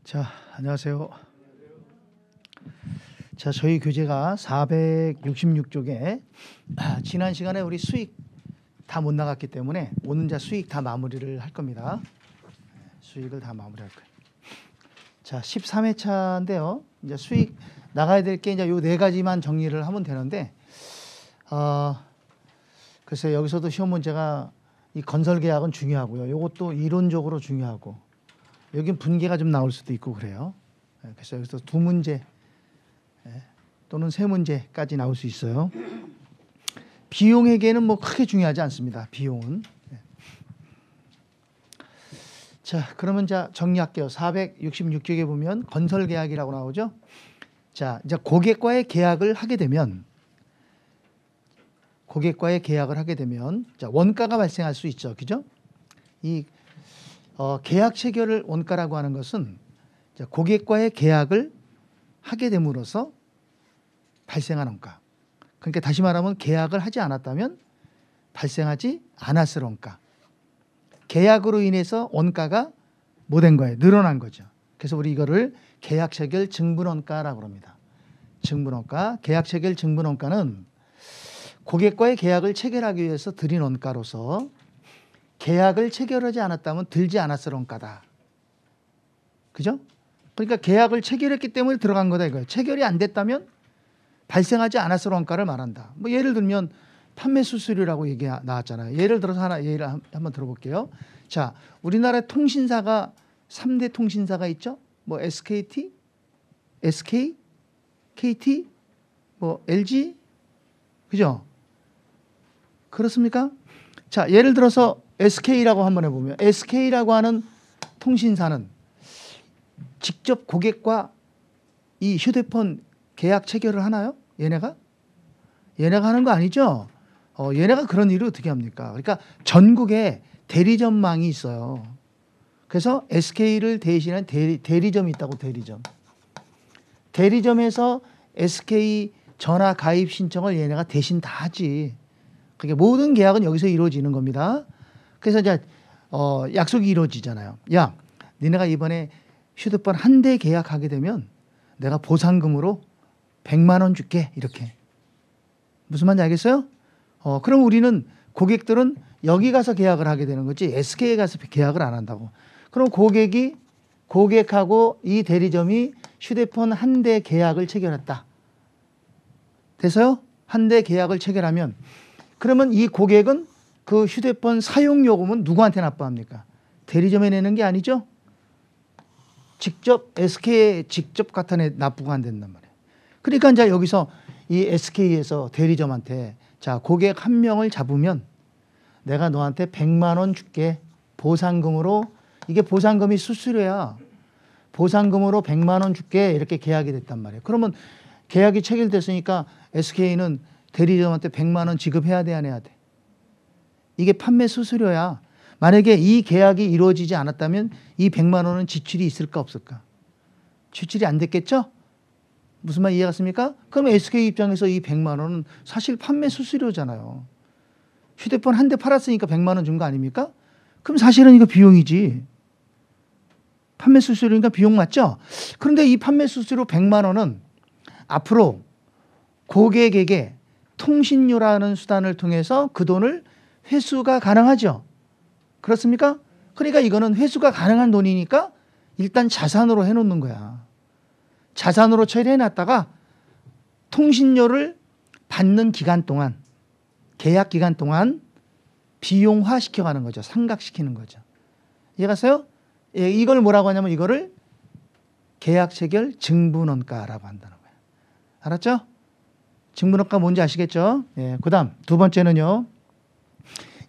자, 안녕하세요. 자, 저희 교재가 466쪽에 지난 시간에 우리 수익 다 못 나갔기 때문에 오는 자 수익 다 마무리를 할 겁니다. 수익을 다 마무리할 거예요. 자, 13회차인데요. 이제 수익 나가야 될 게 이제 요 네 가지만 정리를 하면 되는데, 글쎄 여기서도 시험 문제가 이 건설 계약은 중요하고요. 요것도 이론적으로 중요하고, 여긴 분계가 좀 나올 수도 있고 그래요. 그래서 여기서 두 문제 또는 세 문제까지 나올 수 있어요. 비용에게는 뭐 크게 중요하지 않습니다. 비용은. 자, 그러면 자 정리할게요. 466쪽에 보면 건설 계약이라고 나오죠. 자, 이제 고객과의 계약을 하게 되면 자, 원가가 발생할 수 있죠. 그죠? 이 계약 체결을 원가라고 하는 것은 고객과의 계약을 하게 됨으로써 발생한 원가. 그러니까 다시 말하면 계약을 하지 않았다면 발생하지 않았을 원가. 계약으로 인해서 원가가 뭐 된 거예요? 늘어난 거죠. 그래서 우리 이거를 계약 체결 증분 원가라고 합니다. 증분 원가, 계약 체결 증분 원가는 고객과의 계약을 체결하기 위해서 들인 원가로서 계약을 체결하지 않았다면 들지 않았을 원가다. 그죠? 그러니까 계약을 체결했기 때문에 들어간 거다 이거예요. 체결이 안 됐다면 발생하지 않았을 원가를 말한다. 뭐 예를 들면 판매 수수료라고 얘기 나왔잖아요. 예를 들어서 하나 예를 한번 들어볼게요. 자, 우리나라 통신사가 3대 통신사가 있죠. 뭐 SKT, SK, KT, 뭐 LG, 그죠? 그렇습니까? 자, 예를 들어서 SK라고 한번 해보면 SK라고 하는 통신사는 직접 고객과 이 휴대폰 계약 체결을 하나요? 얘네가 하는 거 아니죠? 얘네가 그런 일을 어떻게 합니까? 그러니까 전국에 대리점망이 있어요. 그래서 SK를 대신한 대리점이 있다고. 대리점에서 SK 전화 가입 신청을 얘네가 대신 다 하지. 그러니까 모든 계약은 여기서 이루어지는 겁니다. 그래서 이제 약속이 이루어지잖아요. 야, 니네가 이번에 휴대폰 한 대 계약하게 되면 내가 보상금으로 100만 원 줄게. 이렇게. 무슨 말인지 알겠어요? 그럼 우리는 고객들은 여기 가서 계약을 하게 되는 거지 SK에 가서 계약을 안 한다고. 그럼 고객하고 이 대리점이 휴대폰 한 대 계약을 체결했다. 돼서요? 한 대 계약을 체결하면 그러면 이 고객은 그 휴대폰 사용 요금은 누구한테 납부합니까? 대리점에 내는 게 아니죠? 직접 SK에 직접 갖다 납부가 안 된단 말이에요. 그러니까 이제 여기서 이 SK에서 대리점한테 자, 고객 한 명을 잡으면 내가 너한테 100만 원 줄게. 보상금으로. 이게 보상금이 수수료야. 보상금으로 100만 원 줄게. 이렇게 계약이 됐단 말이에요. 그러면 계약이 체결됐으니까 SK는 대리점한테 100만 원 지급해야 돼, 안 해야 돼? 이게 판매 수수료야. 만약에 이 계약이 이루어지지 않았다면 이 100만 원은 지출이 있을까 없을까? 지출이 안 됐겠죠? 무슨 말 이해갔습니까? 그럼 SK 입장에서 이 100만 원은 사실 판매 수수료잖아요. 휴대폰 한 대 팔았으니까 100만 원 준 거 아닙니까? 그럼 사실은 이거 비용이지. 판매 수수료니까 비용 맞죠? 그런데 이 판매 수수료 100만 원은 앞으로 고객에게 통신료라는 수단을 통해서 그 돈을 회수가 가능하죠. 그렇습니까? 그러니까 이거는 회수가 가능한 돈이니까 일단 자산으로 해놓는 거야. 자산으로 처리해놨다가 통신료를 받는 기간 동안, 계약 기간 동안 비용화 시켜가는 거죠. 상각시키는 거죠. 이해가세요? 예, 이걸 뭐라고 하냐면 이거를 계약 체결 증분원가라고 한다는 거예요. 알았죠? 증분원가 뭔지 아시겠죠? 예, 그 다음 두 번째는요.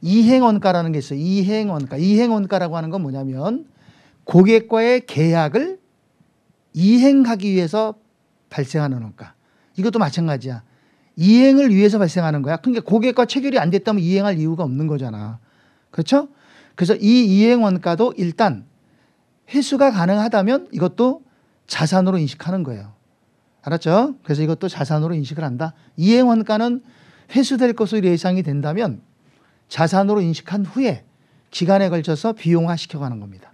이행원가라는 게 있어요. 이행원가. 이행원가라고 하는 건 뭐냐면 고객과의 계약을 이행하기 위해서 발생하는 원가. 이것도 마찬가지야. 이행을 위해서 발생하는 거야. 그러니까 고객과 체결이 안 됐다면 이행할 이유가 없는 거잖아. 그렇죠? 그래서 이 이행원가도 일단 회수가 가능하다면 이것도 자산으로 인식하는 거예요. 알았죠? 그래서 이것도 자산으로 인식을 한다. 이행원가는 회수될 것으로 예상이 된다면 자산으로 인식한 후에 기간에 걸쳐서 비용화 시켜가는 겁니다.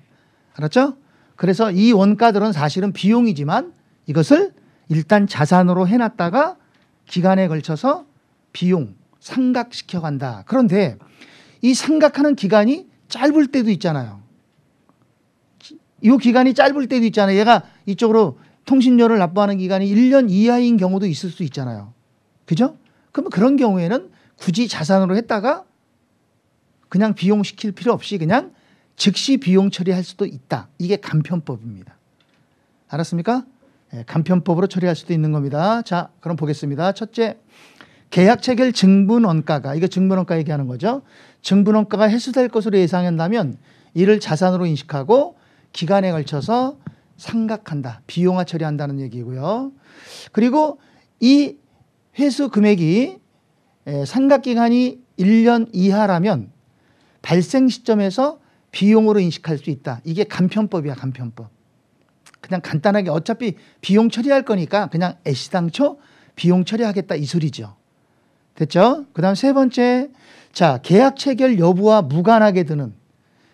알았죠? 그래서 이 원가들은 사실은 비용이지만 이것을 일단 자산으로 해놨다가 기간에 걸쳐서 비용 상각시켜 간다. 그런데 이 상각하는 기간이 짧을 때도 있잖아요. 이 기간이 짧을 때도 있잖아요. 얘가 이쪽으로 통신료를 납부하는 기간이 1년 이하인 경우도 있을 수 있잖아요. 그죠? 그럼 그런 경우에는 굳이 자산으로 했다가 그냥 비용 시킬 필요 없이 그냥 즉시 비용 처리할 수도 있다. 이게 간편법입니다. 알았습니까? 네, 간편법으로 처리할 수도 있는 겁니다. 자, 그럼 보겠습니다. 첫째, 계약 체결 증분원가가, 이거 증분원가 얘기하는 거죠. 증분원가가 회수될 것으로 예상한다면 이를 자산으로 인식하고 기간에 걸쳐서 상각한다. 비용화 처리한다는 얘기고요. 그리고 이 회수 금액이 상각기간이 1년 이하라면 발생 시점에서 비용으로 인식할 수 있다. 이게 간편법이야, 간편법. 그냥 간단하게 어차피 비용 처리할 거니까 그냥 애시당초 비용 처리하겠다 이 소리죠. 됐죠? 그 다음 세 번째, 자, 계약 체결 여부와 무관하게 드는,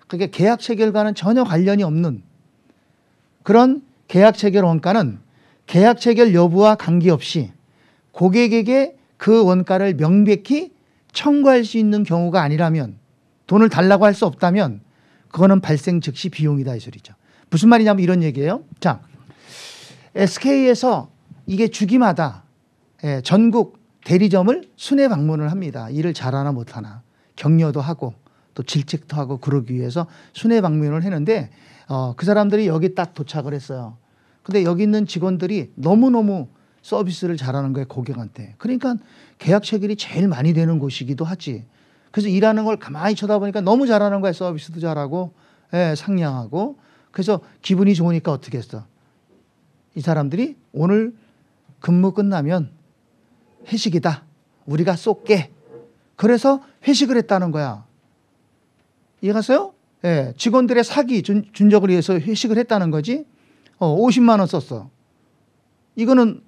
그게 계약 체결과는 전혀 관련이 없는 그런 계약 체결 원가는 계약 체결 여부와 관계없이 고객에게 그 원가를 명백히 청구할 수 있는 경우가 아니라면, 돈을 달라고 할 수 없다면 그거는 발생 즉시 비용이다 이 소리죠. 무슨 말이냐면 이런 얘기예요. 자, SK에서 이게 주기마다 전국 대리점을 순회 방문을 합니다. 일을 잘하나 못하나 격려도 하고 또 질책도 하고 그러기 위해서 순회 방문을 했는데 그 사람들이 여기 딱 도착을 했어요. 근데 여기 있는 직원들이 너무너무 서비스를 잘하는 거예요, 고객한테. 그러니까 계약 체결이 제일 많이 되는 곳이기도 하지. 그래서 일하는 걸 가만히 쳐다보니까 너무 잘하는 거예요. 서비스도 잘하고 상냥하고. 그래서 기분이 좋으니까 어떻게 했어? 이 사람들이 오늘 근무 끝나면 회식이다. 우리가 쏠게. 그래서 회식을 했다는 거야. 이해갔어요? 예, 직원들의 사기 준적을 위해서 회식을 했다는 거지. 50만 원 썼어. 이거는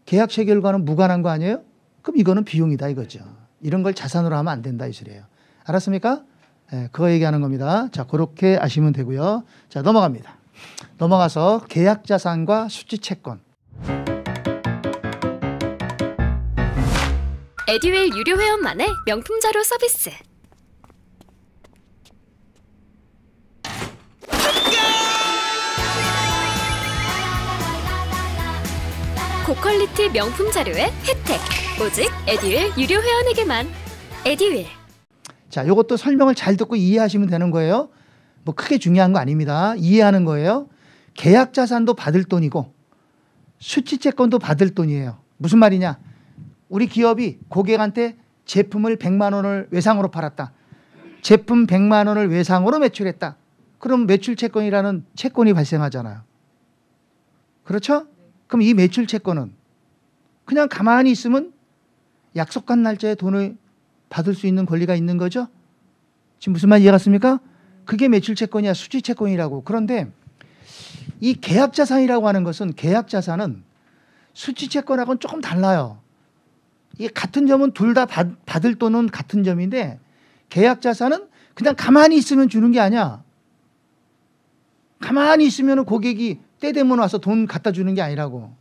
계약 체결과는 무관한 거 아니에요? 그럼 이거는 비용이다 이거죠. 이런 걸 자산으로 하면 안 된다 이 소리예요. 알았습니까? 예, 그거 얘기하는 겁니다. 자, 그렇게 아시면 되고요. 자, 넘어갑니다. 넘어가서 계약 자산과 수취 채권. 에듀윌 유료 회원만의 명품 자료 서비스. 고퀄리티 명품 자료의 혜택. 오직 에듀윌 유료 회원에게만. 에듀윌. 자, 이것도 설명을 잘 듣고 이해하시면 되는 거예요. 뭐 크게 중요한 거 아닙니다. 이해하는 거예요. 계약 자산도 받을 돈이고 수취 채권도 받을 돈이에요. 무슨 말이냐? 우리 기업이 고객한테 제품을 100만 원을 외상으로 팔았다. 제품 100만 원을 외상으로 매출했다. 그럼 매출 채권이라는 채권이 발생하잖아요. 그렇죠? 그럼 이 매출 채권은 그냥 가만히 있으면 약속한 날짜에 돈을 받을 수 있는 권리가 있는 거죠. 지금 무슨 말 이해갔습니까? 그게 매출 채권이야, 수취 채권이라고. 그런데 이 계약 자산이라고 하는 것은, 계약 자산은 수취 채권하고는 조금 달라요. 이게 같은 점은 둘 다 받을 돈은 같은 점인데, 계약 자산은 그냥 가만히 있으면 주는 게 아니야. 가만히 있으면 고객이 때 되면 와서 돈 갖다 주는 게 아니라고.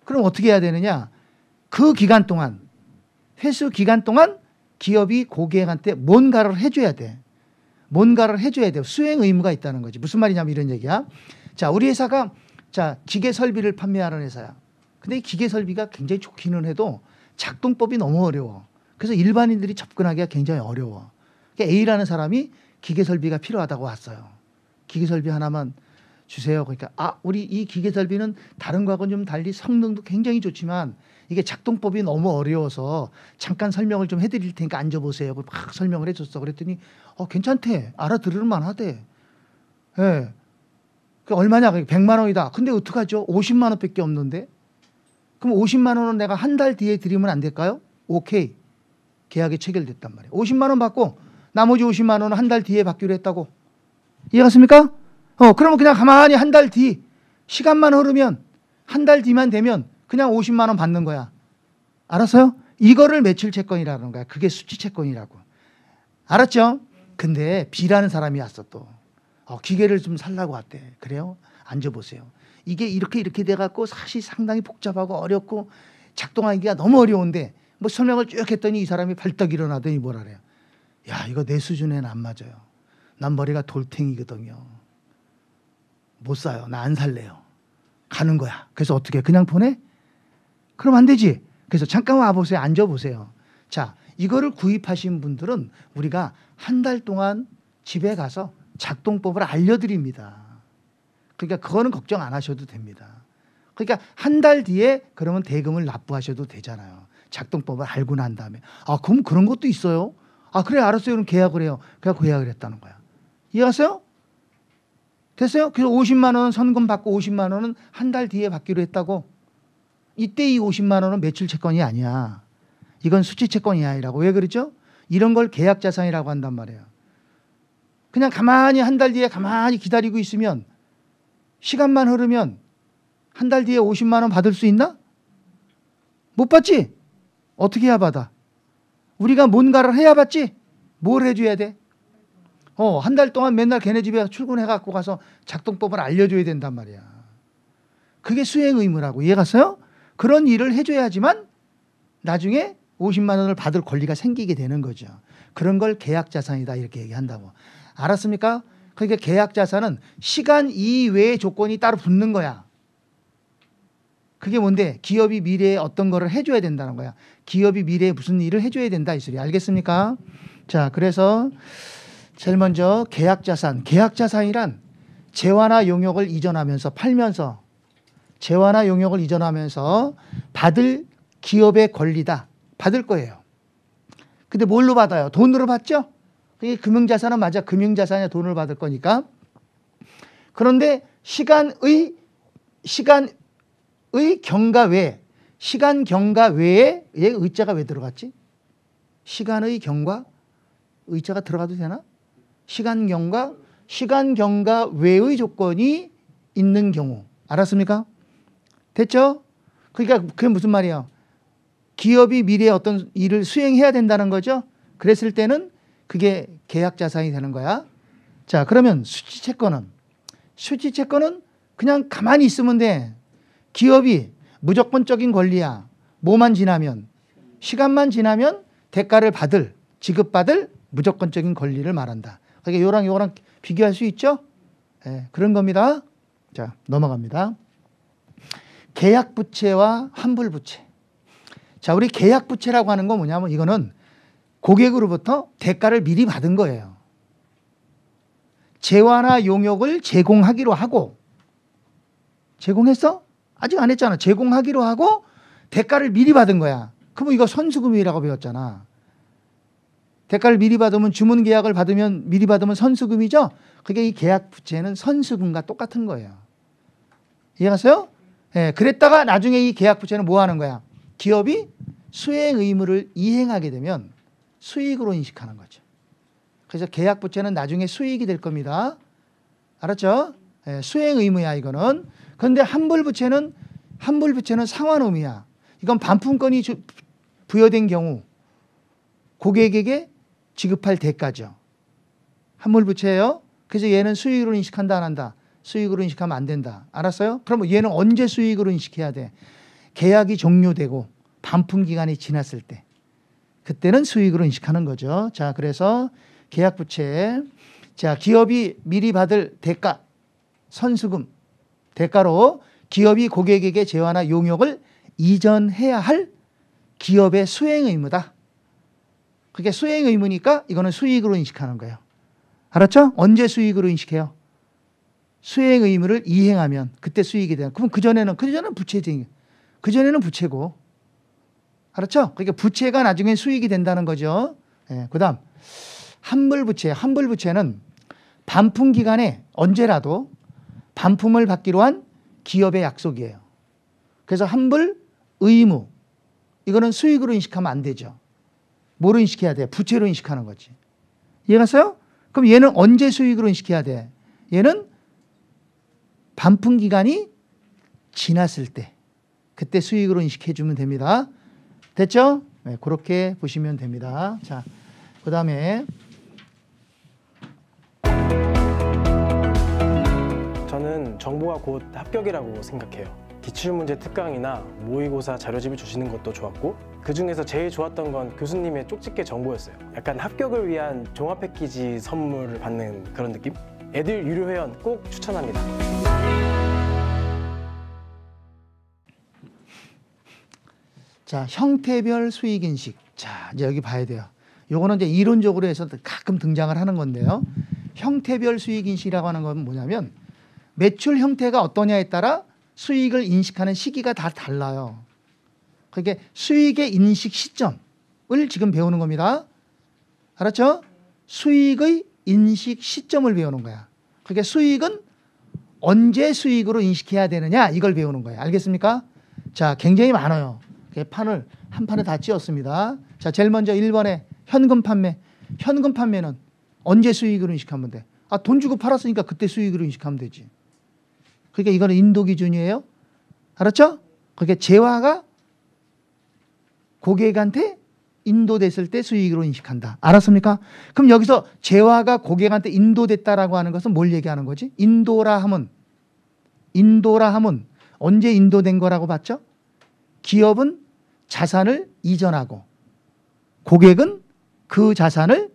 그럼 어떻게 해야 되느냐? 그 기간 동안, 회수 기간 동안 기업이 고객한테 뭔가를 해줘야 돼. 뭔가를 해줘야 돼요. 수행 의무가 있다는 거지. 무슨 말이냐면 이런 얘기야. 자, 우리 회사가 자, 기계 설비를 판매하는 회사야. 근데 이 기계 설비가 굉장히 좋기는 해도 작동법이 너무 어려워. 그래서 일반인들이 접근하기가 굉장히 어려워. 그러니까 A라는 사람이 기계 설비가 필요하다고 왔어요. 기계 설비 하나만 주세요. 그러니까 우리 이 기계 설비는 다른 거하고는 좀 달리 성능도 굉장히 좋지만 이게 작동법이 너무 어려워서 잠깐 설명을 좀 해드릴 테니까 앉아보세요. 막 설명을 해줬어. 그랬더니 괜찮대. 알아들을 만하대. 예. 그 얼마냐? 100만 원이다. 근데 어떡하죠? 50만 원밖에 없는데. 그럼 50만 원은 내가 한 달 뒤에 드리면 안 될까요? 오케이. 계약이 체결됐단 말이에요. 50만 원 받고 나머지 50만 원은 한 달 뒤에 받기로 했다고. 이해갔습니까? 그러면 그냥 가만히 한 달 뒤, 시간만 흐르면 한 달 뒤만 되면 그냥 50만 원 받는 거야. 알았어요? 이거를 매출 채권이라는 거야. 그게 수취 채권이라고. 알았죠? 근데 B라는 사람이 왔어 또. 기계를 좀 살라고 왔대. 그래요? 앉아보세요. 이게 이렇게 돼갖고 사실 상당히 복잡하고 어렵고 작동하기가 너무 어려운데 뭐 설명을 쭉 했더니 이 사람이 벌떡 일어나더니 뭐라 그래요. 야, 이거 내 수준에는 안 맞아요. 난 머리가 돌탱이거든요. 못 사요. 나 안 살래요. 가는 거야. 그래서 어떻게 그냥 보내? 그럼 안 되지. 그래서 잠깐 와보세요. 앉아보세요. 자, 이거를 구입하신 분들은 우리가 한 달 동안 집에 가서 작동법을 알려드립니다. 그러니까 그거는 걱정 안 하셔도 됩니다. 그러니까 한 달 뒤에 그러면 대금을 납부하셔도 되잖아요. 작동법을 알고 난 다음에. 그럼 그런 것도 있어요? 그래, 알았어요. 그럼 계약을 해요. 그래서 계약을 했다는 거야. 이해하세요? 됐어요? 그래서 50만 원 선금 받고 50만 원은 한 달 뒤에 받기로 했다고. 이때 이 50만 원은 매출 채권이 아니야. 이건 수취 채권이 아니라고. 왜 그러죠? 이런 걸 계약 자산이라고 한단 말이에요. 그냥 가만히 한 달 뒤에 가만히 기다리고 있으면 시간만 흐르면 한 달 뒤에 50만 원 받을 수 있나? 못 받지? 어떻게 해야 받아? 우리가 뭔가를 해야 받지? 뭘 해줘야 돼? 한 달 동안 맨날 걔네 집에 출근해 갖고 가서 작동법을 알려줘야 된단 말이야. 그게 수행 의무라고. 이해 갔어요? 그런 일을 해줘야지만 나중에 50만 원을 받을 권리가 생기게 되는 거죠. 그런 걸 계약 자산이다 이렇게 얘기한다고. 알았습니까? 그러니까 계약 자산은 시간 이외의 조건이 따로 붙는 거야. 그게 뭔데? 기업이 미래에 어떤 거를 해줘야 된다는 거야. 기업이 미래에 무슨 일을 해줘야 된다 이 소리. 알겠습니까? 자, 그래서 제일 먼저 계약 자산. 계약 자산이란 재화나 용역을 이전하면서 팔면서 재화나 용역을 이전하면서 받을 기업의 권리다. 받을 거예요. 근데 뭘로 받아요? 돈으로 받죠? 그게 금융자산은 맞아. 금융자산에 돈을 받을 거니까. 그런데 시간의 경과 외에, 시간 경과 외에, 얘 의자가 왜 들어갔지? 시간의 경과? 의자가 들어가도 되나? 시간 경과 외의 조건이 있는 경우. 알았습니까? 됐죠? 그러니까 그게 무슨 말이에요? 기업이 미래에 어떤 일을 수행해야 된다는 거죠? 그랬을 때는 그게 계약 자산이 되는 거야. 자, 그러면 수취채권은 그냥 가만히 있으면 돼. 기업이 무조건적인 권리야. 뭐만 지나면, 시간만 지나면 대가를 지급받을 무조건적인 권리를 말한다. 그러니까 요랑 비교할 수 있죠? 그런 겁니다. 자, 넘어갑니다. 계약부채와 환불부채. 자, 우리 계약부채라고 하는 건 뭐냐면 이거는 고객으로부터 대가를 미리 받은 거예요. 재화나 용역을 제공하기로 하고, 제공했어? 아직 안 했잖아. 제공하기로 하고 대가를 미리 받은 거야. 그럼 이거 선수금이라고 배웠잖아. 대가를 미리 받으면, 주문 계약을 받으면 미리 받으면 선수금이죠. 그게 이 계약 부채는 선수금과 똑같은 거예요. 이해가세요? 그랬다가 나중에 이 계약 부채는 뭐 하는 거야? 기업이 수행 의무를 이행하게 되면 수익으로 인식하는 거죠. 그래서 계약 부채는 나중에 수익이 될 겁니다. 알았죠? 수행 의무야 이거는. 그런데 환불 부채는 상환 의무야. 이건 반품권이 부여된 경우 고객에게 지급할 대가죠. 환불 부채예요. 그래서 얘는 수익으로 인식한다 안 한다? 수익으로 인식하면 안 된다. 알았어요? 그럼 얘는 언제 수익으로 인식해야 돼? 계약이 종료되고 반품 기간이 지났을 때. 그때는 수익으로 인식하는 거죠. 자, 그래서 계약 부채. 자, 기업이 미리 받을 대가, 선수금, 대가로 기업이 고객에게 재화나 용역을 이전해야 할 기업의 수행 의무다. 그게 수행 의무니까 이거는 수익으로 인식하는 거예요. 알았죠? 언제 수익으로 인식해요? 수행 의무를 이행하면 그때 수익이 돼요. 그럼 그전에는 부채지. 그전에는 부채고. 알았죠? 그러니까 부채가 나중에 수익이 된다는 거죠. 그 다음 환불부채. 환불부채는 반품 기간에 언제라도 반품을 받기로 한 기업의 약속이에요. 그래서 환불 의무. 이거는 수익으로 인식하면 안 되죠. 뭐로 인식해야 돼? 부채로 인식하는 거지. 이해갔어요? 그럼 얘는 언제 수익으로 인식해야 돼? 얘는 반품 기간이 지났을 때. 그때 수익으로 인식해 주면 됩니다. 됐죠? 네, 그렇게 보시면 됩니다. 자, 그 다음에 요거가 곧 합격이라고 생각해요. 기출문제 특강이나 모의고사 자료집을 주시는 것도 좋았고 그 중에서 제일 좋았던 건 교수님의 쪽집게 정보였어요. 약간 합격을 위한 종합 패키지 선물을 받는 그런 느낌? 에듀윌 유료 회원 꼭 추천합니다. 자, 형태별 수익인식. 자, 이제 여기 봐야 돼요. 요거는 이제 이론적으로 해서 가끔 등장을 하는 건데요. 형태별 수익인식이라고 하는 건 뭐냐면 매출 형태가 어떠냐에 따라 수익을 인식하는 시기가 다 달라요. 그게 수익의 인식 시점을 지금 배우는 겁니다. 알았죠? 수익의 인식 시점을 배우는 거야. 그게 수익은 언제 수익으로 인식해야 되느냐 이걸 배우는 거예요. 알겠습니까? 자, 굉장히 많아요. 판을 한 판에 다 찧었습니다. 자, 제일 먼저 1번에 현금 판매. 현금 판매는 언제 수익으로 인식하면 돼? 아, 돈 주고 팔았으니까 그때 수익으로 인식하면 되지. 그러니까 이거는 인도 기준이에요. 알았죠? 그러니까 재화가 고객한테 인도됐을 때 수익으로 인식한다. 알았습니까? 그럼 여기서 재화가 고객한테 인도됐다라고 하는 것은 뭘 얘기하는 거지? 인도라 함은 언제 인도된 거라고 봤죠? 기업은 자산을 이전하고 고객은 그 자산을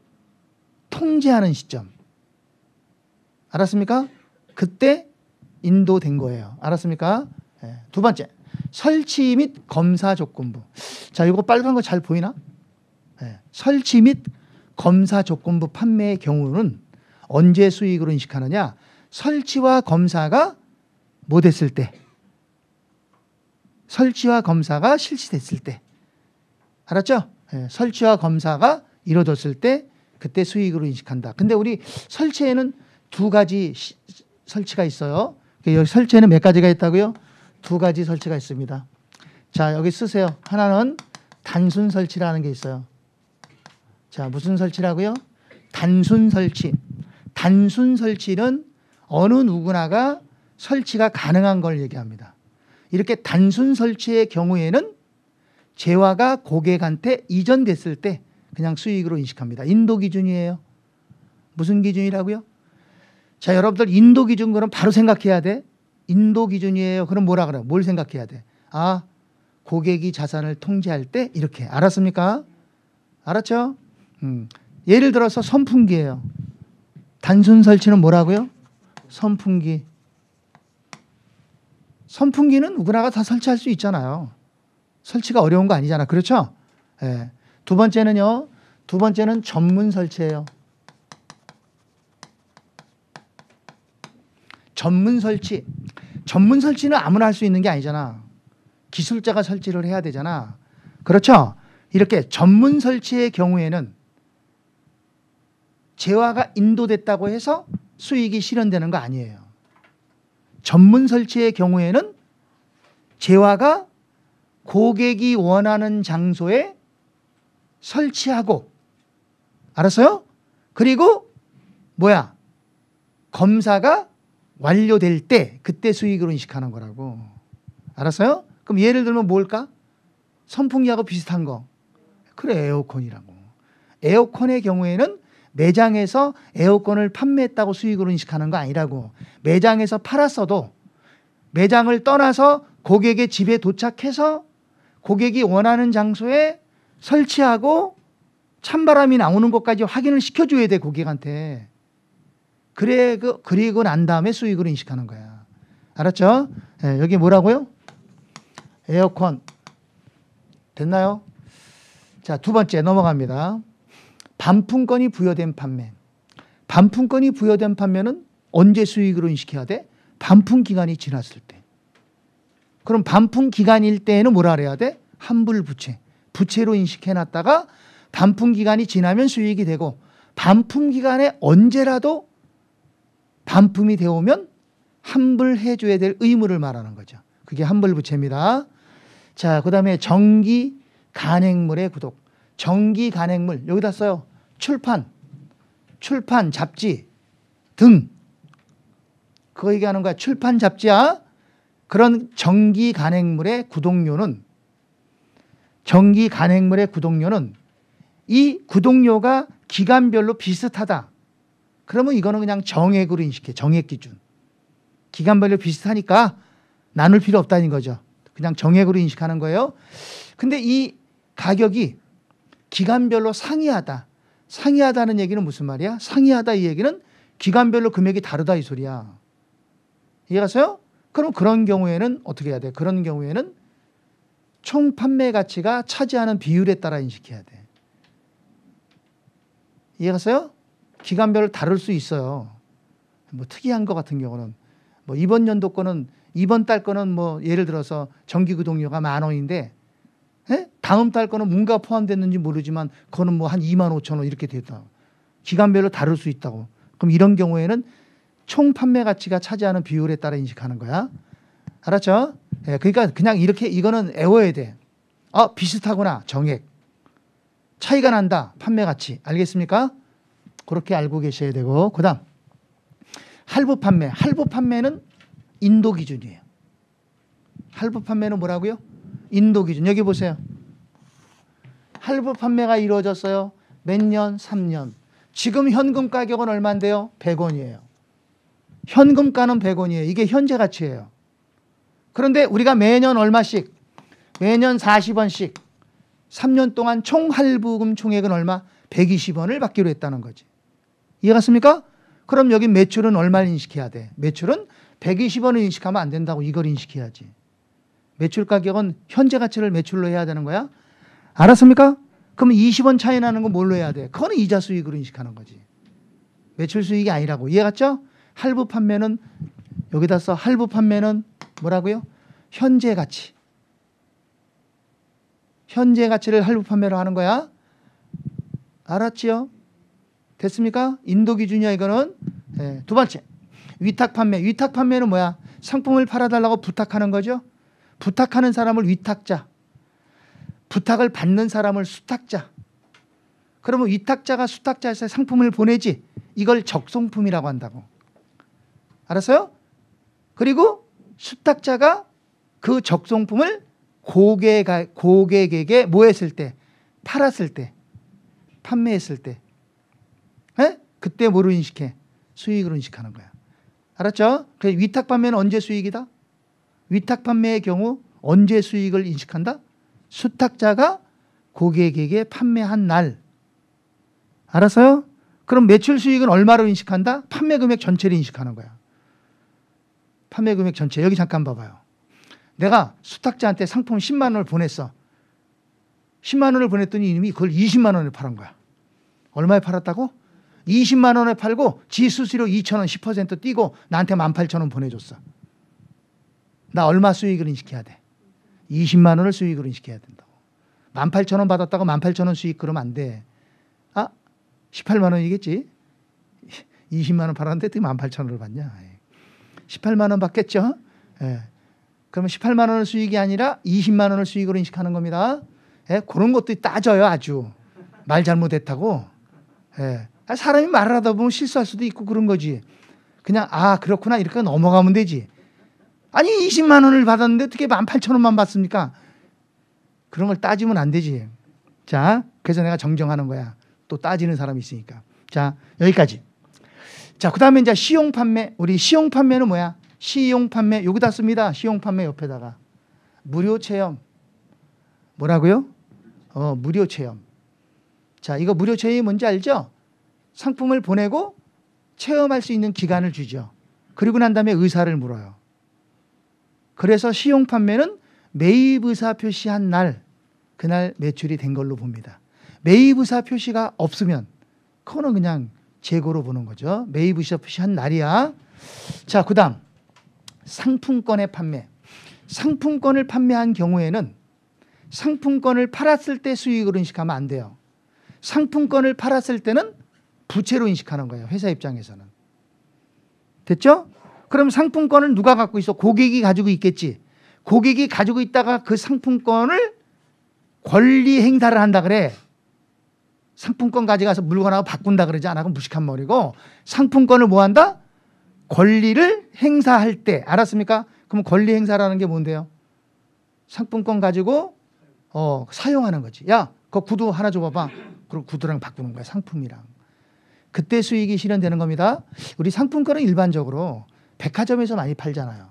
통제하는 시점. 알았습니까? 그때 인도된 거예요. 알았습니까? 네. 두 번째, 설치 및 검사 조건부. 자, 이거 빨간 거 잘 보이나? 네. 설치 및 검사 조건부 판매의 경우는 언제 수익으로 인식하느냐? 설치와 검사가 뭐 됐을 때? 설치와 검사가 실시됐을 때. 알았죠? 네. 설치와 검사가 이루어졌을 때 그때 수익으로 인식한다. 근데 우리 설치에는 두 가지 설치가 있어요. 여기 설치에는 몇 가지가 있다고요? 두 가지 설치가 있습니다. 자, 여기 쓰세요. 하나는 단순 설치라는 게 있어요. 자, 무슨 설치라고요? 단순 설치. 단순 설치는 어느 누구나가 설치가 가능한 걸 얘기합니다. 이렇게 단순 설치의 경우에는 재화가 고객한테 이전됐을 때 그냥 수익으로 인식합니다. 인도 기준이에요. 무슨 기준이라고요? 자, 여러분들 인도 기준 그럼 바로 생각해야 돼. 인도 기준이에요. 그럼 뭐라 그래요? 뭘 생각해야 돼? 아, 고객이 자산을 통제할 때 이렇게. 알았습니까? 알았죠? 예를 들어서 선풍기예요. 단순 설치는 뭐라고요? 선풍기. 선풍기는 누구나가 다 설치할 수 있잖아요. 설치가 어려운 거 아니잖아. 그렇죠? 예. 두 번째는요. 두 번째는 전문 설치예요. 전문 설치. 전문 설치는 아무나 할 수 있는 게 아니잖아. 기술자가 설치를 해야 되잖아. 그렇죠? 이렇게 전문 설치의 경우에는 재화가 인도됐다고 해서 수익이 실현되는 거 아니에요. 전문 설치의 경우에는 재화가 고객이 원하는 장소에 설치하고, 알았어요? 그리고 뭐야? 검사가 완료될 때 그때 수익으로 인식하는 거라고. 알았어요? 그럼 예를 들면 뭘까? 선풍기하고 비슷한 거. 그래, 에어컨이라고. 에어컨의 경우에는 매장에서 에어컨을 판매했다고 수익으로 인식하는 거 아니라고. 매장에서 팔았어도 매장을 떠나서 고객의 집에 도착해서 고객이 원하는 장소에 설치하고 찬바람이 나오는 것까지 확인을 시켜줘야 돼, 고객한테. 그래, 그리고 난 다음에 수익으로 인식하는 거야. 알았죠? 네, 여기 뭐라고요? 에어컨. 됐나요? 자, 두 번째 넘어갑니다. 반품권이 부여된 판매. 반품권이 부여된 판매는 언제 수익으로 인식해야 돼? 반품 기간이 지났을 때. 그럼 반품 기간일 때에는 뭐라 그래야 돼? 환불부채. 부채로 인식해놨다가 반품 기간이 지나면 수익이 되고, 반품 기간에 언제라도 반품이 되어오면 환불해줘야 될 의무를 말하는 거죠. 그게 환불부채입니다. 자, 그 다음에 정기 간행물의 구독. 정기 간행물, 여기다 써요. 출판, 잡지 등. 그거 얘기하는 거야. 출판, 잡지야. 그런 정기 간행물의 구독료는, 이 구독료가 기간별로 비슷하다. 그러면 이거는 그냥 정액으로 인식해. 정액 기준. 기간별로 비슷하니까 나눌 필요 없다는 거죠. 그냥 정액으로 인식하는 거예요. 근데 이 가격이 기간별로 상이하다. 상이하다는 얘기는 무슨 말이야? 상이하다 이 얘기는 기간별로 금액이 다르다 이 소리야. 이해가세요? 그럼 그런 경우에는 어떻게 해야 돼? 그런 경우에는 총 판매 가치가 차지하는 비율에 따라 인식해야 돼. 이해가세요? 기간별로 다를 수 있어요. 뭐 특이한 거 같은 경우는 뭐 이번 연도 거는 이번 달 거는 뭐 예를 들어서 전기구독료가 10,000원인데 다음 달 거는 뭔가 포함됐는지 모르지만 그거는 뭐 한 25,000원 이렇게 됐다. 기간별로 다를 수 있다고. 그럼 이런 경우에는 총 판매 가치가 차지하는 비율에 따라 인식하는 거야. 알았죠? 예, 그러니까 그냥 이렇게 이거는 외워야 돼. 비슷하구나. 정액. 차이가 난다. 판매 가치. 알겠습니까? 그렇게 알고 계셔야 되고 그다음 할부 판매. 할부 판매는 인도 기준이에요. 할부 판매는 뭐라고요? 인도 기준. 여기 보세요. 할부 판매가 이루어졌어요. 몇 년? 3년. 지금 현금 가격은 얼마인데요? 100원이에요. 현금가는 100원이에요. 이게 현재 가치예요. 그런데 우리가 매년 얼마씩? 매년 40원씩 3년 동안 총 할부금 총액은 얼마? 120원을 받기로 했다는 거지. 이해갔습니까? 그럼 여기 매출은 얼마를 인식해야 돼? 매출은 120원을 인식하면 안 된다고 이걸 인식해야지. 매출 가격은 현재 가치를 매출로 해야 되는 거야. 알았습니까? 그럼 20원 차이 나는 건 뭘로 해야 돼? 그거는 이자 수익으로 인식하는 거지. 매출 수익이 아니라고. 이해갔죠? 할부 판매는 여기다 써. 할부 판매는 뭐라고요? 현재 가치. 현재 가치를 할부 판매로 하는 거야. 알았지요? 됐습니까? 인도 기준이야 이거는. 네. 두 번째. 위탁 판매. 위탁 판매는 뭐야? 상품을 팔아달라고 부탁하는 거죠. 부탁하는 사람을 위탁자. 부탁을 받는 사람을 수탁자. 그러면 위탁자가 수탁자에서 상품을 보내지. 이걸 적송품이라고 한다고. 알았어요? 그리고 수탁자가 그 적송품을 고객에게 뭐 했을 때? 팔았을 때. 판매했을 때. 에? 그때 뭐로 인식해? 수익으로 인식하는 거야. 알았죠? 그래서 위탁 판매는 언제 수익이다? 위탁 판매의 경우 언제 수익을 인식한다? 수탁자가 고객에게 판매한 날. 알았어요? 그럼 매출 수익은 얼마로 인식한다? 판매 금액 전체를 인식하는 거야. 판매 금액 전체. 여기 잠깐 봐봐요. 내가 수탁자한테 상품 10만 원을 보냈어. 10만 원을 보냈더니 이놈이 그걸 20만 원에 팔은 거야. 얼마에 팔았다고? 20만 원에 팔고 지 수수료 2,000원 10% 띄고 나한테 18,000원 보내줬어. 나 얼마 수익을 인식해야 돼? 20만 원을 수익으로 인식해야 된다고. 18,000원 받았다고 18,000원 수익 그러면 안 돼. 18만 원이겠지? 20만 원 팔았는데 어떻게 18,000원을 받냐? 18만 원 받겠죠? 예. 그러면 18만 원을 수익이 아니라 20만 원을 수익으로 인식하는 겁니다. 예. 그런 것도 따져요, 아주. 말 잘못했다고. 예. 사람이 말을 하다 보면 실수할 수도 있고 그런 거지. 그냥 그렇구나 이렇게 넘어가면 되지. 아니 20만 원을 받았는데 어떻게 18,000원만 받습니까? 그런 걸 따지면 안 되지. 자, 그래서 내가 정정하는 거야. 또 따지는 사람이 있으니까. 자, 여기까지. 자, 그 다음에 이제 시용 판매. 우리 시용 판매는 뭐야? 시용 판매 여기다 씁니다. 시용 판매 옆에다가 무료 체험. 뭐라고요? 무료 체험. 자, 이거 무료 체험이 뭔지 알죠? 상품을 보내고 체험할 수 있는 기간을 주죠. 그리고 난 다음에 의사를 물어요. 그래서 시용 판매는 매입 의사 표시한 날, 그날 매출이 된 걸로 봅니다. 매입 의사 표시가 없으면 그거는 그냥 재고로 보는 거죠. 매입 의사 표시한 날이야. 자, 그 다음 상품권의 판매. 상품권을 판매한 경우에는 상품권을 팔았을 때 수익으로 인식하면 안 돼요. 상품권을 팔았을 때는 부채로 인식하는 거예요. 회사 입장에서는. 됐죠? 그럼 상품권을 누가 갖고 있어? 고객이 가지고 있겠지. 고객이 가지고 있다가 그 상품권을 권리 행사를 한다 그래. 상품권 가져가서 물건하고 바꾼다 그러지 않아? 그럼 무식한 머리고 상품권을 뭐 한다? 권리를 행사할 때. 알았습니까? 그럼 권리 행사라는 게 뭔데요? 상품권 가지고 사용하는 거지. 야, 그 구두 하나 줘봐봐. 그리고 구두랑 바꾸는 거야. 상품이랑. 그때 수익이 실현되는 겁니다. 우리 상품권은 일반적으로 백화점에서 많이 팔잖아요.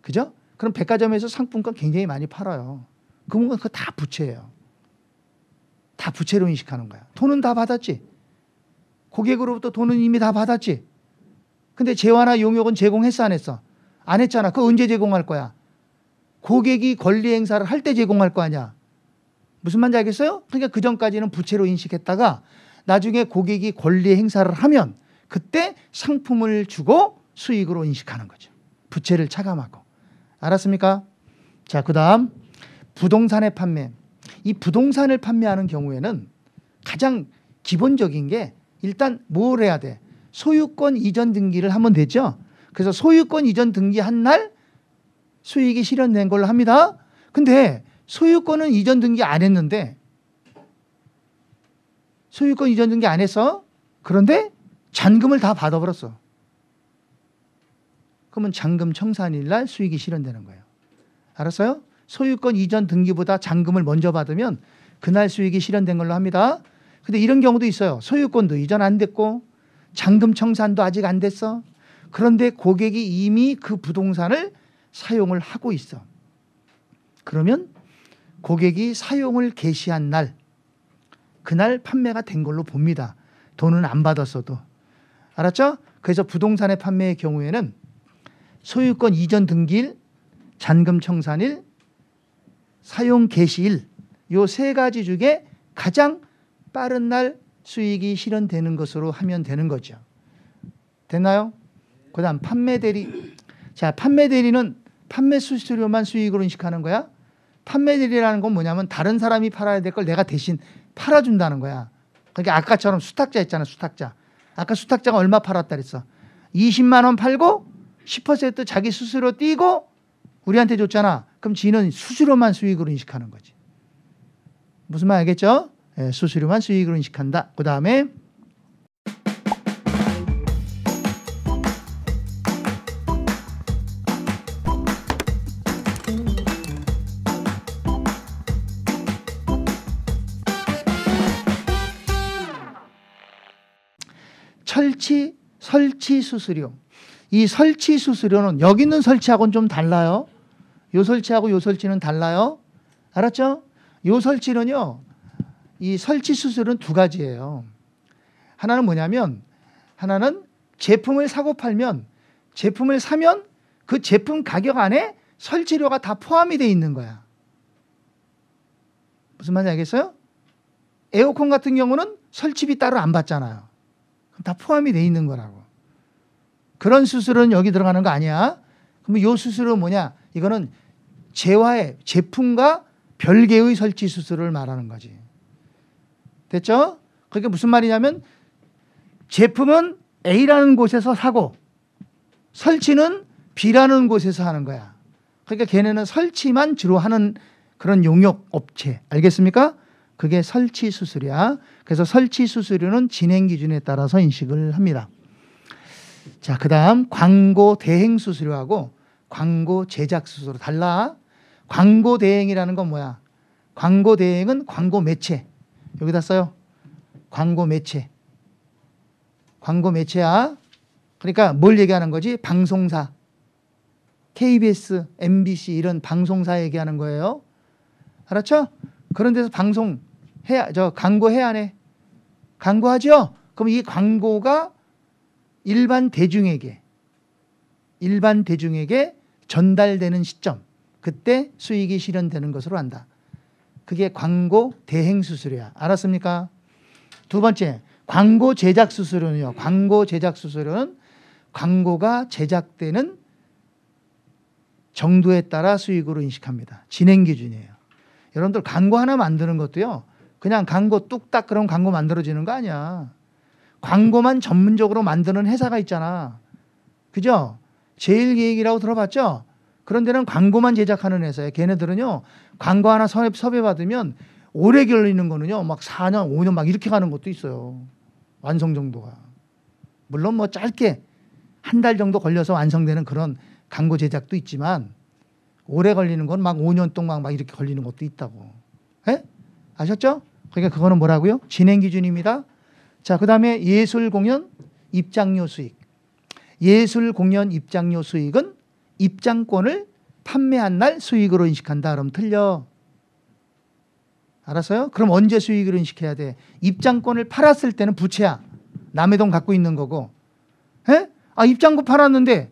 그죠? 그럼 백화점에서 상품권 굉장히 많이 팔아요. 그건 그거 다 부채예요. 다 부채로 인식하는 거야. 돈은 다 받았지. 고객으로부터 돈은 이미 다 받았지. 근데 재화나 용역은 제공했어 안 했어? 안 했잖아. 그거 언제 제공할 거야? 고객이 권리 행사를 할 때 제공할 거 아니야. 무슨 말인지 알겠어요? 그러니까 그 전까지는 부채로 인식했다가 나중에 고객이 권리 행사를 하면 그때 상품을 주고 수익으로 인식하는 거죠. 부채를 차감하고. 알았습니까? 자, 그 다음 부동산의 판매. 이 부동산을 판매하는 경우에는 가장 기본적인 게 일단 뭘 해야 돼? 소유권 이전 등기를 하면 되죠. 그래서 소유권 이전 등기한 날 수익이 실현된 걸로 합니다. 근데 소유권은 이전 등기 안 했는데 소유권 이전 등기 안 했어. 그런데 잔금을 다 받아버렸어. 그러면 잔금 청산일 날 수익이 실현되는 거예요. 알았어요? 소유권 이전 등기보다 잔금을 먼저 받으면 그날 수익이 실현된 걸로 합니다. 근데 이런 경우도 있어요. 소유권도 이전 안 됐고 잔금 청산도 아직 안 됐어. 그런데 고객이 이미 그 부동산을 사용을 하고 있어. 그러면 고객이 사용을 개시한 날, 그날 판매가 된 걸로 봅니다. 돈은 안 받았어도. 알았죠? 그래서 부동산의 판매의 경우에는 소유권 이전 등기일, 잔금 청산일, 사용 개시일 요 세 가지 중에 가장 빠른 날 수익이 실현되는 것으로 하면 되는 거죠. 됐나요? 그 다음 판매 대리. 자, 판매 대리는 판매 수수료만 수익으로 인식하는 거야. 판매 대리라는 건 뭐냐면 다른 사람이 팔아야 될 걸 내가 대신 팔아준다는 거야. 그러니까 아까처럼 수탁자 있잖아. 수탁자. 아까 수탁자가 얼마 팔았다 그랬어? 20만 원 팔고 10% 자기 수수료 띄고 우리한테 줬잖아. 그럼 지는 수수료만 수익으로 인식하는 거지. 무슨 말 알겠죠? 네, 수수료만 수익으로 인식한다. 그 다음에 설치 수수료. 이 설치 수수료는 여기 있는 설치하고는 좀 달라요. 요 설치하고 요 설치는 달라요. 알았죠? 요 설치는요. 이 설치 수수료는 두 가지예요. 하나는 뭐냐면 하나는 제품을 사고 팔면 제품을 사면 그 제품 가격 안에 설치료가 다 포함이 돼 있는 거야. 무슨 말인지 알겠어요? 에어컨 같은 경우는 설치비 따로 안 받잖아요. 다 포함이 돼 있는 거라고. 그런 수수료는 여기 들어가는 거 아니야. 그러면 이 수수료는 뭐냐? 이거는 재화의 제품과 별개의 설치 수수료를 말하는 거지. 됐죠? 그게 무슨 말이냐면 제품은 A라는 곳에서 사고 설치는 B라는 곳에서 하는 거야. 그러니까 걔네는 설치만 주로 하는 그런 용역 업체. 알겠습니까? 그게 설치 수수료야. 그래서 설치 수수료는 진행 기준에 따라서 인식을 합니다. 자, 그 다음 광고 대행 수수료하고 광고 제작 수수료 달라. 광고 대행이라는 건 뭐야? 광고 대행은 광고 매체. 여기다 써요. 광고 매체. 광고 매체야. 그러니까 뭘 얘기하는 거지? 방송사. KBS, MBC 이런 방송사 얘기하는 거예요. 알았죠? 그런 데서 광고해야 안 해? 광고하죠? 그럼 이 광고가 일반 대중에게 전달되는 시점, 그때 수익이 실현되는 것으로 한다. 그게 광고 대행 수수료야. 알았습니까? 두 번째, 광고 제작 수수료는요. 광고 제작 수수료는 광고가 제작되는 정도에 따라 수익으로 인식합니다. 진행 기준이에요. 여러분들 광고 하나 만드는 것도요. 그냥 광고 뚝딱 그런 광고 만들어지는 거 아니야. 광고만 전문적으로 만드는 회사가 있잖아. 그죠? 제일기획이라고 들어봤죠? 그런 데는 광고만 제작하는 회사예요. 걔네들은요. 광고 하나 섭외받으면 오래 걸리는 거는요. 막 4년, 5년 막 이렇게 가는 것도 있어요. 완성 정도가. 물론 뭐 짧게 한 달 정도 걸려서 완성되는 그런 광고 제작도 있지만 오래 걸리는 건 막 5년 동안 막 이렇게 걸리는 것도 있다고. 에? 아셨죠? 그러니까 그거는 뭐라고요? 진행 기준입니다. 자, 그 다음에 예술 공연 입장료 수익. 예술 공연 입장료 수익은 입장권을 판매한 날 수익으로 인식한다. 그럼 틀려. 알았어요? 그럼 언제 수익으로 인식해야 돼? 입장권을 팔았을 때는 부채야. 남의 돈 갖고 있는 거고. 에? 아, 입장권 팔았는데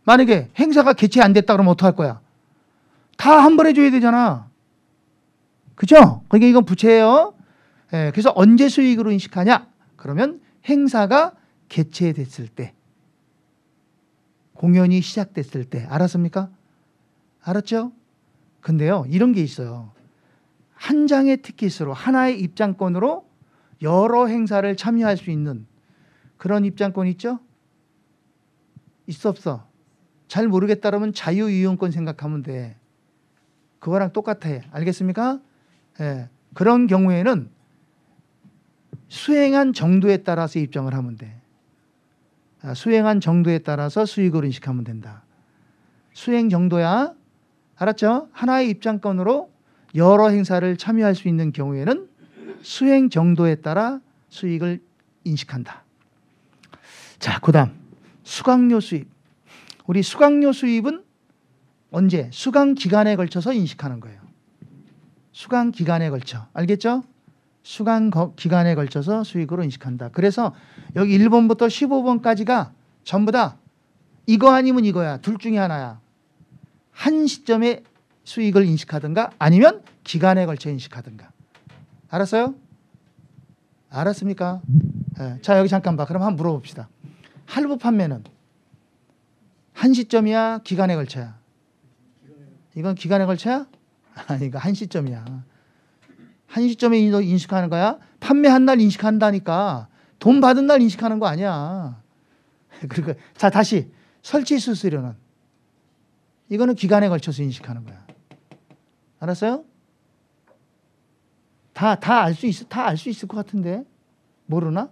만약에 행사가 개최 안 됐다 그러면 어떡할 거야? 다 환불해줘야 되잖아. 그죠? 그러니까 이건 부채예요. 예, 그래서 언제 수익으로 인식하냐? 그러면 행사가 개최됐을 때, 공연이 시작됐을 때. 알았습니까? 알았죠? 근데요, 이런 게 있어요. 한 장의 티켓으로, 하나의 입장권으로 여러 행사를 참여할 수 있는 그런 입장권 있죠? 있어 없어? 잘 모르겠다 그러면 자유이용권 생각하면 돼. 그거랑 똑같아. 알겠습니까? 예, 그런 경우에는 수행한 정도에 따라서 입장을 하면 돼. 수행한 정도에 따라서 수익으로 인식하면 된다. 수행 정도야. 알았죠? 하나의 입장권으로 여러 행사를 참여할 수 있는 경우에는 수행 정도에 따라 수익을 인식한다. 자, 그 다음 수강료 수입. 우리 수강료 수입은 언제? 수강 기간에 걸쳐서 인식하는 거예요. 수강 기간에 걸쳐. 알겠죠? 수강 기간에 걸쳐서 수익으로 인식한다. 그래서 여기 1번부터 15번까지가 전부 다 이거 아니면 이거야. 둘 중에 하나야. 한 시점에 수익을 인식하든가 아니면 기간에 걸쳐 인식하든가. 알았어요? 알았습니까? 네. 자, 여기 잠깐 봐. 그럼 한번 물어봅시다. 할부 판매는 한 시점이야? 기간에 걸쳐야? 이건 기간에 걸쳐야? 아니, 이거 한 시점이야. 한 시점에 인식하는 거야? 판매한 날 인식한다니까. 돈 받은 날 인식하는 거 아니야. 그리고 자, 다시 설치 수수료는 이거는 기간에 걸쳐서 인식하는 거야. 알았어요? 다 알 수 있을 것 같은데 모르나?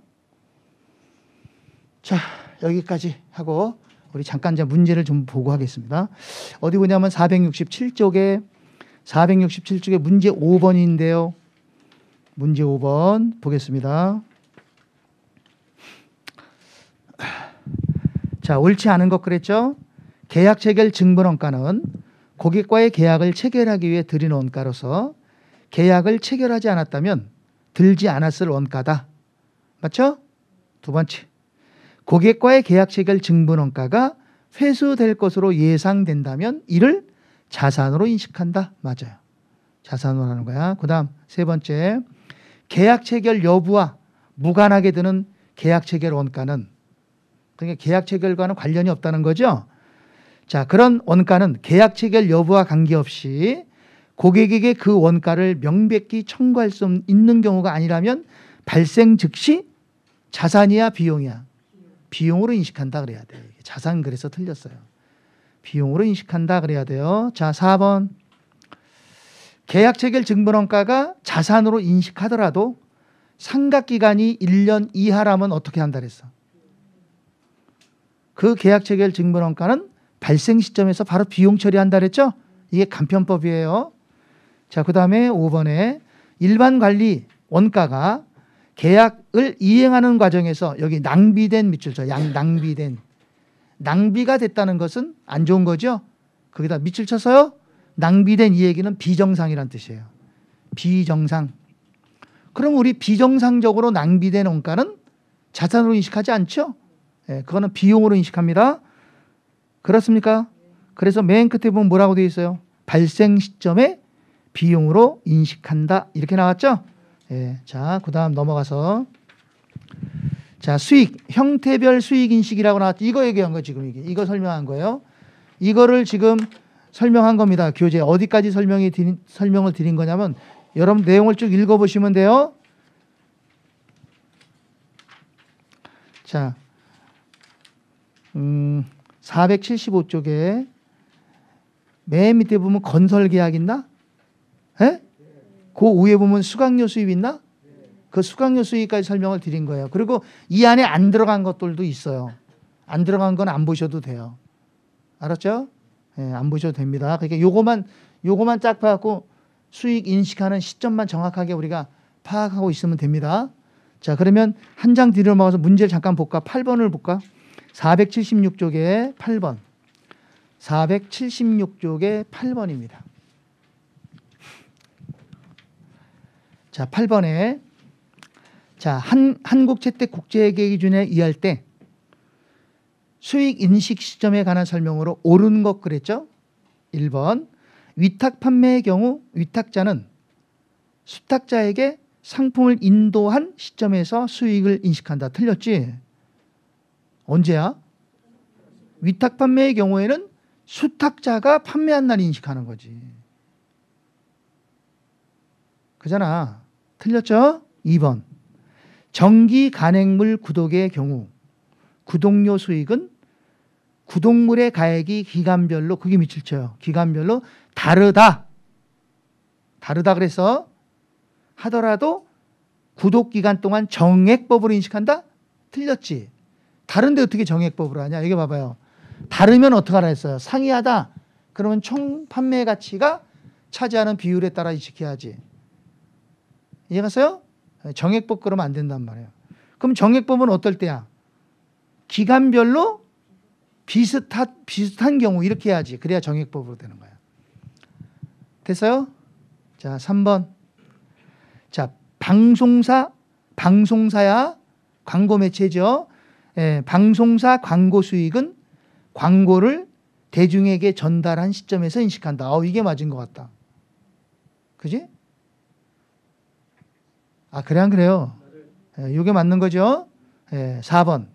자, 여기까지 하고 우리 잠깐 이제 문제를 좀 보고 하겠습니다. 어디 보냐면 467쪽에 문제 5번인데요. 문제 5번 보겠습니다. 자, 옳지 않은 것 그랬죠? 계약 체결 증본원가는 고객과의 계약을 체결하기 위해 들인 원가로서 계약을 체결하지 않았다면 들지 않았을 원가다. 맞죠? 두 번째, 고객과의 계약 체결 증본원가가 회수될 것으로 예상된다면 이를 자산으로 인식한다. 맞아요. 자산으로 하는 거야. 그 다음 세 번째, 계약 체결 여부와 무관하게 드는 계약 체결 원가는, 그러니까 계약 체결과는 관련이 없다는 거죠. 자, 그런 원가는 계약 체결 여부와 관계없이 고객에게 그 원가를 명백히 청구할 수 있는 경우가 아니라면 발생 즉시 자산이야 비용이야? 비용으로 인식한다 그래야 돼. 자산 그래서 틀렸어요. 비용으로 인식한다 그래야 돼요. 자, 4번. 계약 체결 증본원가가 자산으로 인식하더라도 상각기간이 1년 이하라면 어떻게 한다 그랬어? 그 계약 체결 증본원가는 발생 시점에서 바로 비용 처리한다 그랬죠? 이게 간편법이에요. 자, 그 다음에 5번에 일반 관리 원가가 계약을 이행하는 과정에서 여기 낭비된 밑줄 쳐. 낭비가 됐다는 것은 안 좋은 거죠? 거기다 밑줄 쳐서요. 낭비된 이 얘기는 비정상이란 뜻이에요. 비정상. 그럼 우리 비정상적으로 낭비된 원가는 자산으로 인식하지 않죠? 예, 그거는 비용으로 인식합니다. 그렇습니까? 그래서 맨 끝에 보면 뭐라고 되어 있어요? 발생 시점에 비용으로 인식한다. 이렇게 나왔죠? 예, 자, 그 다음 넘어가서 자, 수익, 형태별 수익 인식이라고 나왔죠. 이거 얘기한 거 지금 이거 설명한 거예요. 이거를 지금 설명한 겁니다. 교재 어디까지 설명을 드린 거냐면 여러분 내용을 쭉 읽어보시면 돼요. 자, 475쪽에 맨 밑에 보면 건설 계약 있나? 예? 그 위에 보면 수강료 수입 있나? 그 수강료 수입까지 설명을 드린 거예요. 그리고 이 안에 안 들어간 것들도 있어요. 안 들어간 건 안 보셔도 돼요. 알았죠? 예, 안 보셔도 됩니다. 그러니까 요거만 쫙 봐갖고 수익 인식하는 시점만 정확하게 우리가 파악하고 있으면 됩니다. 자, 그러면 한 장 뒤로 넘어가서 문제를 잠깐 볼까? 8번을 볼까? 476쪽에 8번. 476쪽에 8번입니다. 자, 8번에 자, 한국채택국제기준에 의할 때 수익 인식 시점에 관한 설명으로 옳은 것 그랬죠? 1번. 위탁 판매의 경우 위탁자는 수탁자에게 상품을 인도한 시점에서 수익을 인식한다. 틀렸지? 언제야? 위탁 판매의 경우에는 수탁자가 판매한 날 인식하는 거지. 그잖아. 틀렸죠? 2번. 정기 간행물 구독의 경우 구독료 수익은 구독물의 가액이 기간별로 그게 밑을 쳐요. 기간별로 다르다. 다르다 그래서 하더라도 구독 기간 동안 정액법으로 인식한다? 틀렸지. 다른데 어떻게 정액법으로 하냐? 이게 봐봐요. 다르면 어떻게 하라 했어요? 상이하다. 그러면 총 판매 가치가 차지하는 비율에 따라 인식해야지. 이해갔어요? 정액법 그러면 안 된단 말이에요. 그럼 정액법은 어떨 때야? 기간별로 비슷한 경우 이렇게 해야지. 그래야 정액법으로 되는 거야. 됐어요? 자, 3번. 자, 방송사야 광고 매체죠. 예, 방송사 광고 수익은 광고를 대중에게 전달한 시점에서 인식한다. 이게 맞은 것 같다. 그지? 아, 그래 안 그래요? 예, 이게 맞는 거죠. 예, 4번.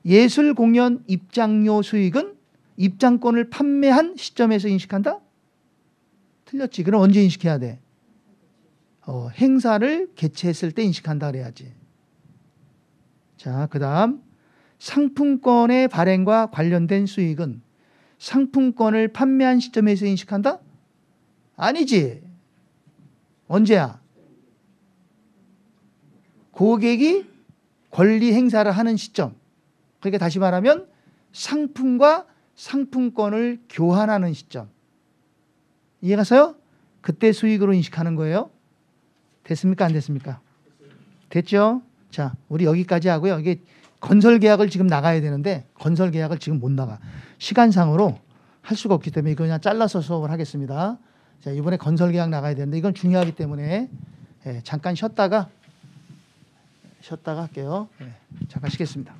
예술 공연 입장료 수익은 입장권을 판매한 시점에서 인식한다? 틀렸지. 그럼 언제 인식해야 돼? 행사를 개최했을 때 인식한다 그래야지. 자, 그 다음 상품권의 발행과 관련된 수익은 상품권을 판매한 시점에서 인식한다? 아니지. 언제야? 고객이 권리 행사를 하는 시점. 그러니까 다시 말하면 상품과 상품권을 교환하는 시점. 이해가서요? 그때 수익으로 인식하는 거예요. 됐습니까? 안 됐습니까? 됐죠? 자, 우리 여기까지 하고요. 이게 건설 계약을 지금 나가야 되는데 건설 계약을 지금 못 나가. 시간상으로 할 수가 없기 때문에 이거 그냥 잘라서 수업을 하겠습니다. 자, 이번에 건설 계약 나가야 되는데 이건 중요하기 때문에 잠깐 쉬었다가 할게요. 잠깐 쉬겠습니다.